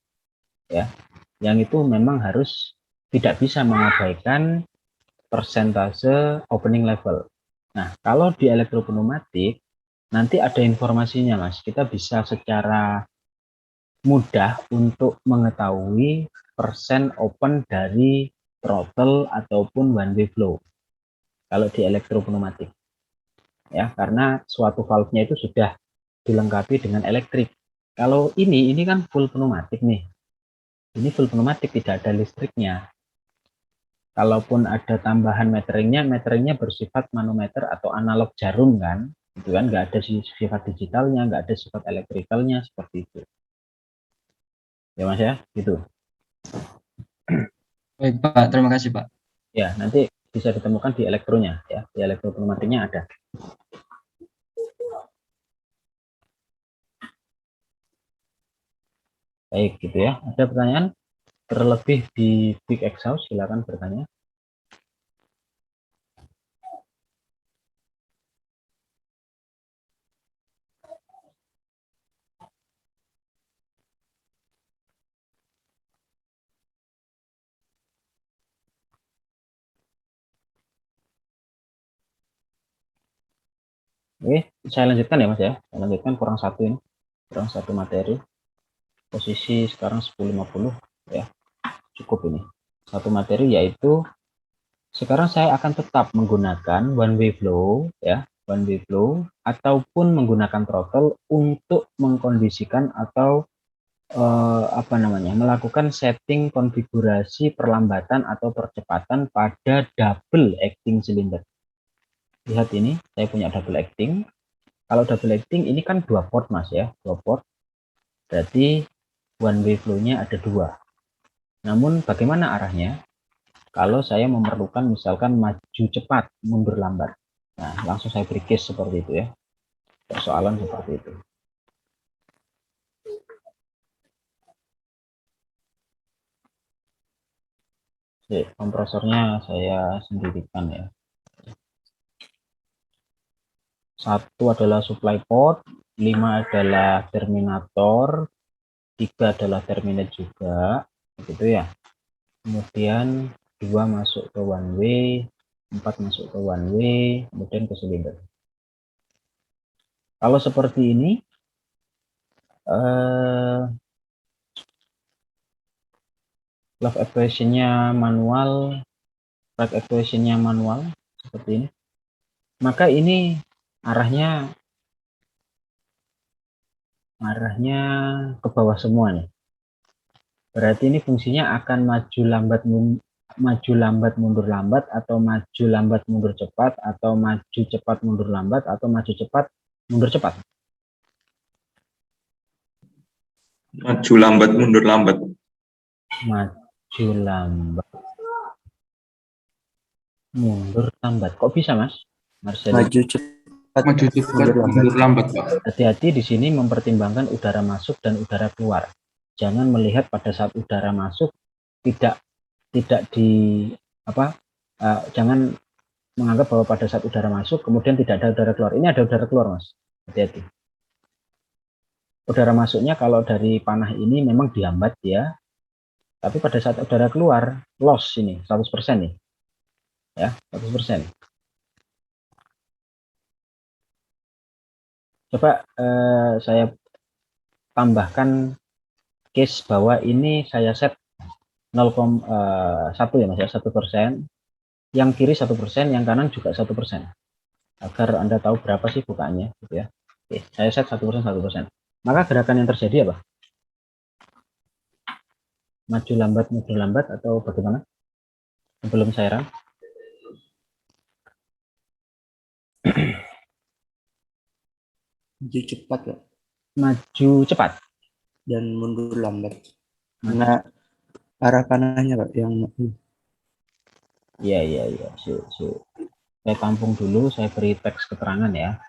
ya, yang itu memang harus tidak bisa mengabaikan persentase opening level. Nah, kalau di elektropneumatik nanti ada informasinya Mas, kita bisa secara mudah untuk mengetahui persen open dari throttle ataupun one way flow kalau di elektropneumatik ya, karena suatu valve-nya itu sudah dilengkapi dengan elektrik. Kalau ini kan full pneumatik nih. Ini full pneumatik, tidak ada listriknya. Kalaupun ada tambahan meteringnya bersifat manometer atau analog jarum kan, itu kan nggak ada sifat digitalnya, nggak ada sifat elektrikalnya seperti itu. Ya Mas ya, gitu. Baik Pak, terima kasih Pak. Ya, nanti bisa ditemukan di elektronya ya, di elektropneumatiknya ada. Baik, gitu ya. Ada pertanyaan terlebih di quick exhaust, silakan bertanya. Oke, saya lanjutkan ya Mas ya. Saya lanjutkan kurang satu materi. Posisi sekarang 10.50 ya. Cukup ini. Satu materi yaitu sekarang saya akan tetap menggunakan one way flow ya, one way flow ataupun menggunakan throttle untuk mengkondisikan atau melakukan setting konfigurasi perlambatan atau percepatan pada double acting silinder. Lihat ini, saya punya double acting. Kalau double acting ini kan 2 port mas ya, 2 port. Berarti one way flow-nya ada 2. Namun bagaimana arahnya? Kalau saya memerlukan misalkan maju cepat, mundur lambat. Nah, langsung saya beri case seperti itu ya. Persoalan seperti itu. Oke, kompresornya saya sendirikan ya. 1 adalah supply port, 5 adalah terminator, 3 adalah terminate juga, begitu ya. Kemudian 2 masuk ke one way, 4 masuk ke one way, kemudian ke silinder. Kalau seperti ini, love actuation-nya manual, track actuation-nya manual, seperti ini. Maka ini arahnya ke bawah semua nih. Berarti ini fungsinya akan maju lambat mundur lambat, atau maju lambat mundur cepat, atau maju cepat mundur lambat, atau maju cepat mundur cepat. Maju lambat mundur lambat. Maju lambat mundur lambat. Kok bisa mas? Marcelo. Maju cepat, Maju cepat mundur lambat, Pak. Hati-hati di sini mempertimbangkan udara masuk dan udara keluar. Jangan melihat pada saat udara masuk jangan menganggap bahwa pada saat udara masuk kemudian tidak ada udara keluar. Ini ada udara keluar mas. Hati-hati. Udara masuknya kalau dari panah ini memang dihambat ya. Tapi pada saat udara keluar loss ini 100% nih. Ya, 100%. Coba saya tambahkan case bahwa ini saya set 0,1 ya mas ya, 1%. Yang kiri 1%, yang kanan juga 1%. Agar Anda tahu berapa sih bukaannya gitu ya. Oke, saya set 1%, 1%. Maka gerakan yang terjadi apa? Maju lambat, mundur lambat, atau bagaimana? Sebelum saya run. maju cepat ya, Maju cepat dan mundur lambat. Karena arah panahnya Pak yang iya. Saya tampung dulu, saya beri teks keterangan ya,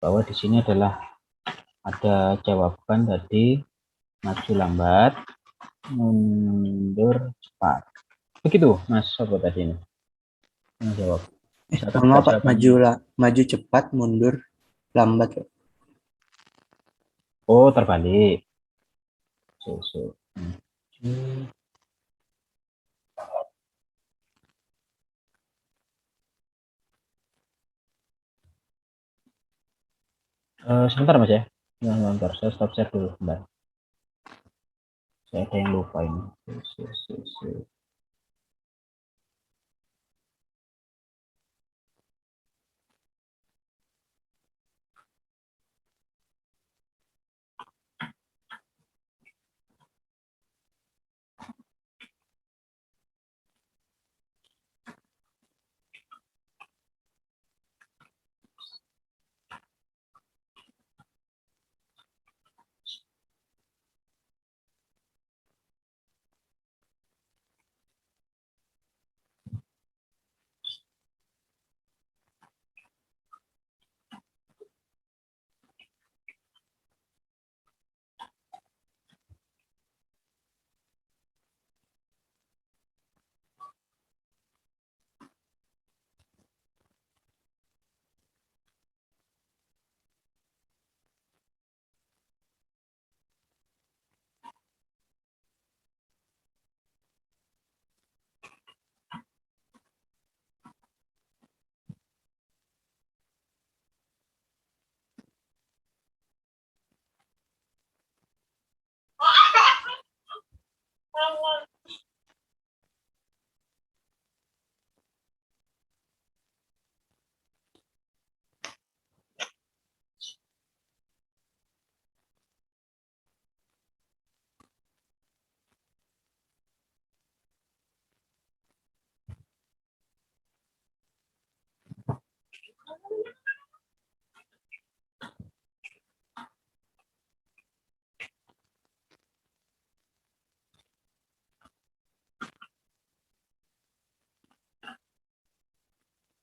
bahwa di sini adalah ada jawaban tadi maju lambat, mundur cepat. Begitu mas sobat tadi ini. Menjawab. Maaf Pak, maju cepat, mundur lambat Pak. Oh terbalik. Sebentar mas ya. Sebentar, saya stop share dulu. Sebentar. Saya ada yang lupa ini.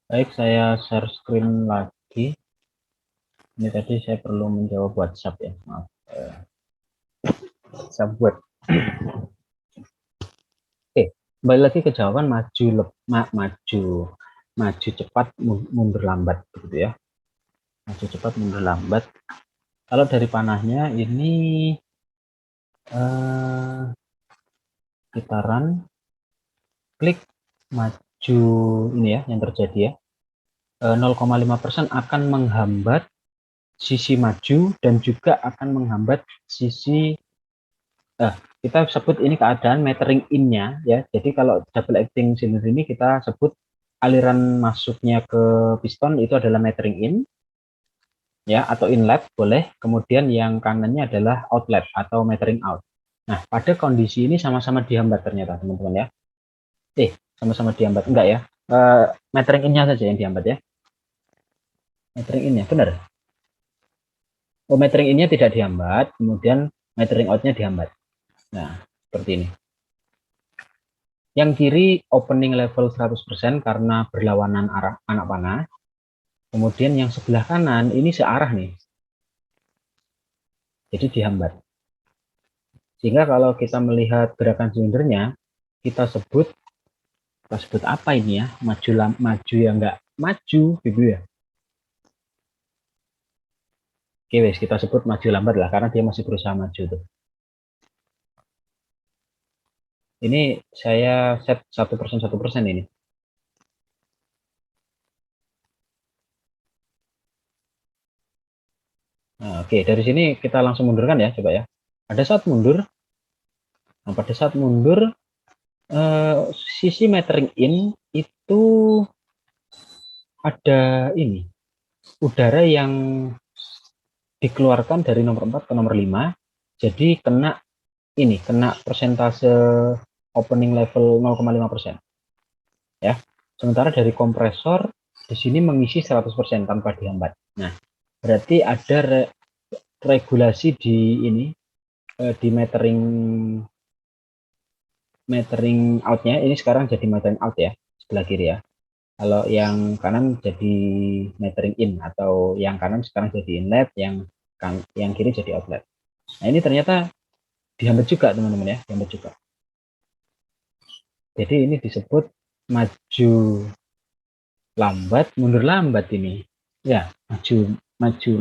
Baik, saya share screen lagi. Ini tadi saya perlu menjawab WhatsApp ya, maaf. WhatsApp web. Oke, kembali lagi ke jawaban maju cepat mundur lambat gitu ya. Maju cepat mundur lambat. Kalau dari panahnya ini kita run, klik maju ini ya yang terjadi ya. 0,5% akan menghambat sisi maju dan juga akan menghambat sisi kita sebut ini keadaan metering in-nya ya. Jadi kalau double acting cylinder ini kita sebut aliran masuknya ke piston itu adalah metering in ya, atau inlet boleh. Kemudian yang kanannya adalah outlet atau metering out. Nah, pada kondisi ini sama-sama dihambat ternyata teman-teman ya. Sama-sama dihambat enggak ya? Metering in-nya saja yang dihambat ya. Metering in-nya benar. Oh, metering in-nya tidak dihambat, kemudian metering out-nya dihambat. Nah, seperti ini. Yang kiri opening level 100% karena berlawanan arah anak panah. Kemudian yang sebelah kanan ini searah nih. Jadi dihambat. Sehingga kalau kita melihat gerakan silindernya, kita sebut apa ini ya? Maju ya enggak maju gitu ya. Oke, wes kita sebut maju lambat lah karena dia masih berusaha maju tuh. Ini saya set 1% ini. Nah, oke, dari sini kita langsung mundurkan ya, coba ya. Pada saat mundur, sisi metering in itu ada ini, udara yang dikeluarkan dari nomor 4 ke nomor 5, jadi kena persentase opening level 0,5%. Ya. Sementara dari kompresor di sini mengisi 100% tanpa dihambat. Nah, berarti ada regulasi di ini di metering outnya ini sekarang jadi metering out ya, sebelah kiri ya. Kalau yang kanan jadi metering in, atau yang kanan sekarang jadi inlet, yang kiri jadi outlet. Nah, ini ternyata dihambat juga teman-teman ya, dihambat juga. Jadi ini disebut maju lambat mundur lambat ini ya, maju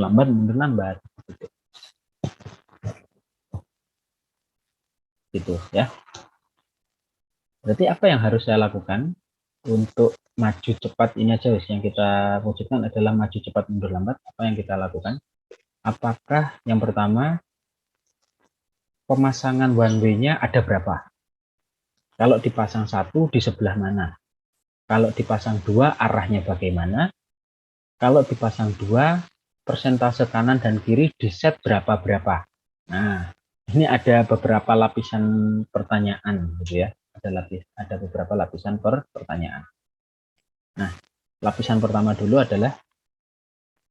lambat mundur lambat gitu ya. Berarti apa yang harus saya lakukan untuk maju cepat ini aja yang kita wujudkan adalah maju cepat mundur lambat. Apa yang kita lakukan? Apakah yang pertama, pemasangan one way-nya ada berapa? Kalau dipasang 1 di sebelah mana? Kalau dipasang 2 arahnya bagaimana? Kalau dipasang 2 persentase kanan dan kiri di set berapa? Nah, ini ada beberapa lapisan pertanyaan gitu ya. Ada beberapa lapisan pertanyaan. Nah, lapisan pertama dulu adalah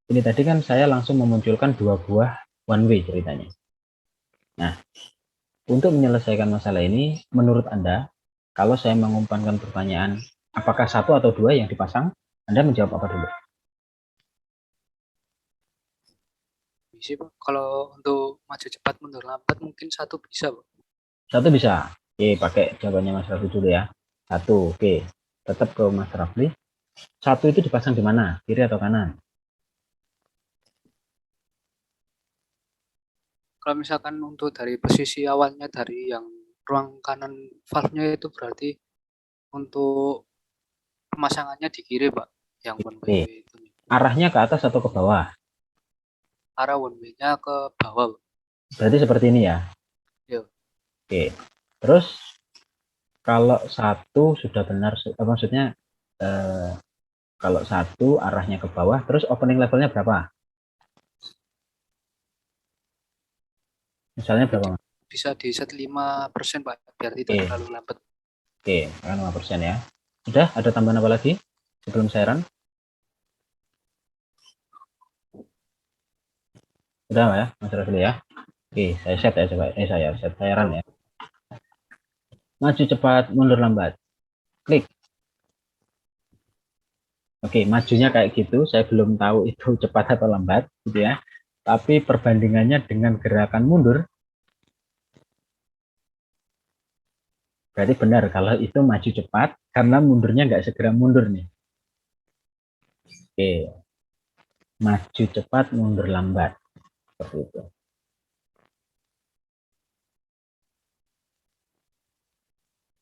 ini tadi kan saya langsung memunculkan 2 buah one way ceritanya. Nah, untuk menyelesaikan masalah ini, menurut Anda, kalau saya mengumpankan pertanyaan, apakah 1 atau 2 yang dipasang? Anda menjawab apa dulu? Bisa, Pak. Kalau untuk maju cepat mundur lambat mungkin 1 bisa, Pak. 1 bisa. Oke, pakai jawabannya Mas Rafli dulu ya. 1, oke. Tetap ke Mas Rafli. 1 itu dipasang di mana? Kiri atau kanan? Kalau misalkan untuk dari posisi awalnya dari yang ruang kanan valve-nya itu berarti untuk pemasangannya di kiri, Pak. Yang one way itu. Arahnya ke atas atau ke bawah? Arah one way-nya ke bawah, Pak. Berarti seperti ini ya? Iya. Oke. Terus kalau 1 sudah benar, maksudnya kalau 1 arahnya ke bawah, terus opening levelnya berapa? Misalnya berapa? Bisa di set 5%, Pak, biar tidak terlalu lambat. Oke, 5% ya. Sudah, ada tambahan apa lagi sebelum saya run? Sudah ya, Mas Rafli ya. Oke, saya set ya coba. Saya run ya. Maju cepat, mundur lambat. Klik. Oke, majunya kayak gitu, saya belum tahu itu cepat atau lambat, gitu ya. Tapi perbandingannya dengan gerakan mundur, berarti benar kalau itu maju cepat, karena mundurnya nggak segera mundur nih. Oke, maju cepat, mundur lambat, seperti itu.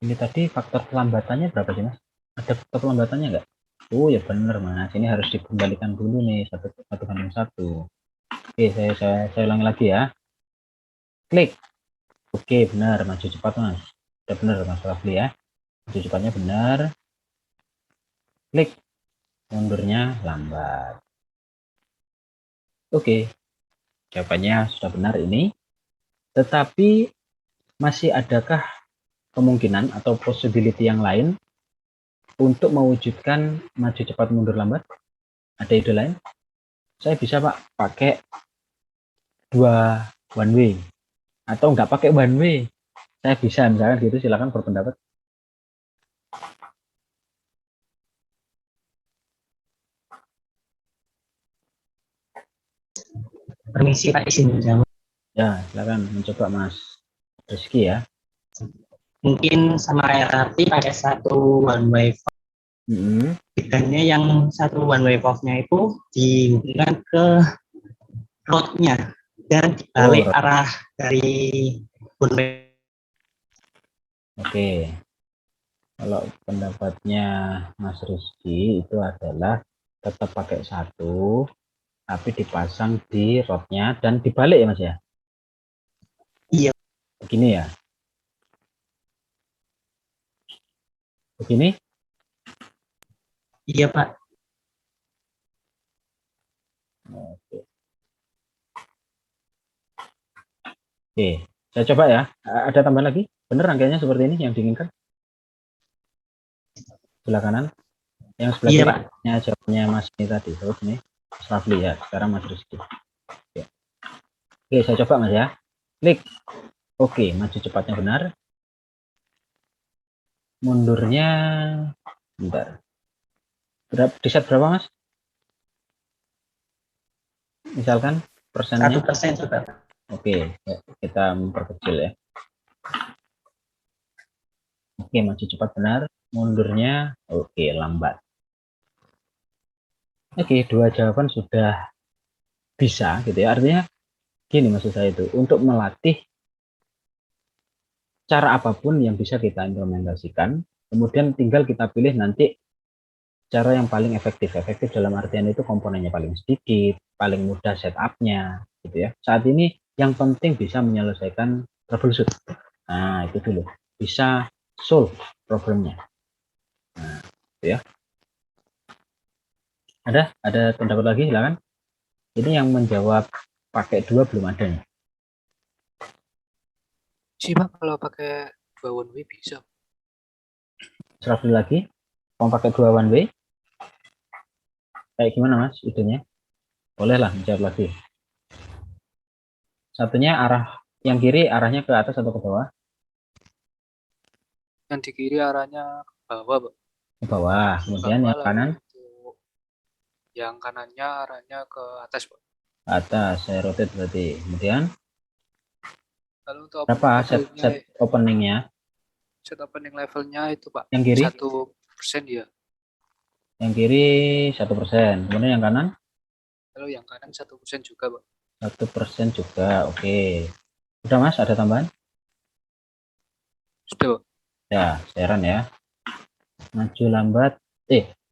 Ini tadi faktor kelambatannya berapa sih, Mas? Ada faktor kelambatannya nggak? Oh ya benar, Mas. Ini harus dikembalikan dulu nih, satu banding satu. Oke, saya ulangi lagi ya. Klik. Oke, benar, maju cepat, Mas. Sudah benar, Mas Rafli ya. Maju cepatnya benar. Klik. Mundurnya lambat. Oke, jawabannya sudah benar ini. Tetapi masih adakah kemungkinan atau possibility yang lain untuk mewujudkan maju cepat mundur lambat? Ada ide lain? Saya bisa Pak pakai 2 one way atau nggak pakai one way. Saya bisa misalkan gitu, silakan berpendapat. Permisi Pak, izin menjawab. Ya, silakan mencoba Mas Rizky ya. Mungkin sama LRT pada satu one way valve. Bedanya yang satu one way valve-nya itu dihubungkan ke rodnya dan dibalik arah dari one way. Oke. Kalau pendapatnya Mas Rizky itu adalah tetap pakai satu, tapi dipasang di rodnya dan dibalik ya Mas ya? Iya. Begini ya? Begini? Iya Pak. Oke. Oke, saya coba ya. Ada tambahan lagi? Bener rangkaiannya seperti ini yang diinginkan? Sebelah kanan? Yang sebelah Iya, kiri? Pak. Ya, jawabnya Mas ini tadi. Terus ini Mas Rafli ya. Sekarang Mas Rizky. Oke. Oke, saya coba Mas ya. Klik. Oke, maju cepatnya benar. Mundurnya bentar. Di set berapa Mas? Misalkan persennya 1% juga. Oke, ya, kita memperkecil ya. Oke, maju cepat benar. Mundurnya oke, lambat. Oke, 2 jawaban sudah bisa gitu ya. Artinya gini maksud saya itu, untuk melatih cara apapun yang bisa kita implementasikan, kemudian tinggal kita pilih nanti cara yang paling efektif. Efektif dalam artian itu komponennya paling sedikit, paling mudah setup-nya gitu ya. Saat ini yang penting bisa menyelesaikan troubleshoot. Nah, itu dulu. Bisa solve problemnya. Nah, gitu ya. Ada pendapat lagi silakan. Ini yang menjawab pakai 2 belum ada nih. Sih Pak, kalau pakai 2 one way bisa. Serafli lagi. Mau pakai 2 one way? Kayak gimana Mas idenya? Boleh lah menjawab lagi. Satunya arah yang kiri arahnya ke atas atau ke bawah? Yang di kiri arahnya ke bawah, Pak. Ke bawah. Kemudian Bawah, yang kanan? Yang kanannya arahnya ke atas, Pak. Atas, saya rotate berarti. Kemudian Lalu untuk berapa set openingnya? Set opening levelnya itu Pak. Yang kiri? 1% ya. Yang kiri 1%. Kemudian yang kanan? Lalu yang kanan 1% juga, Pak. 1% juga. Oke. Udah Mas, ada tambahan? Sudah, Pak. Ya, saya run ya. Maju lambat,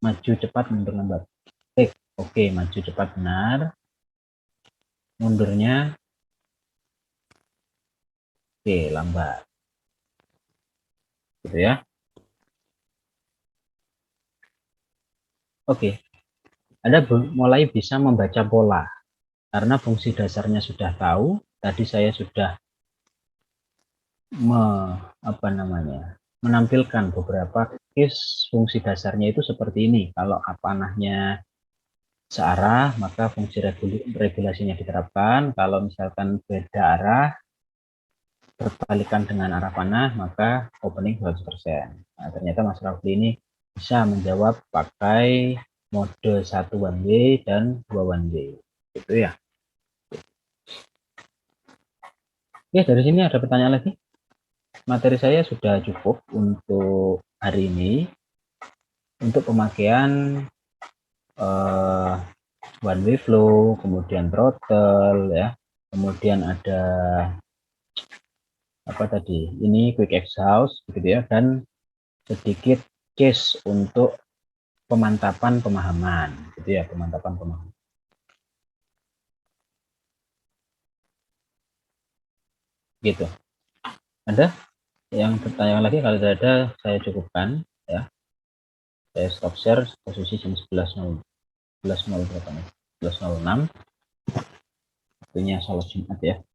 maju cepat, mundur lambat. Oke, maju cepat benar. Mundurnya oke, lambat. Gitu ya. Oke. Anda mulai bisa membaca pola. Karena fungsi dasarnya sudah tahu, tadi saya sudah menampilkan beberapa case fungsi dasarnya itu seperti ini. Kalau panahnya searah, maka fungsi regulasinya diterapkan. Kalau misalkan beda arah, berbalikan dengan arah panah, maka opening 100%. Nah, ternyata Mas Rafli ini bisa menjawab pakai mode 1 one way dan 2 one way. Gitu ya. Oke, dari sini ada pertanyaan lagi? Materi saya sudah cukup untuk hari ini untuk pemakaian one way flow, kemudian throttle ya, kemudian ada apa tadi, ini quick exhaust gitu ya, dan sedikit case untuk pemantapan pemahaman gitu ya, pemantapan pemahaman. Gitu. Ada yang bertanya lagi? Kalau tidak ada, saya cukupkan ya. Saya stop share posisi jam 11.06. Waktunya sholat Jumat ya.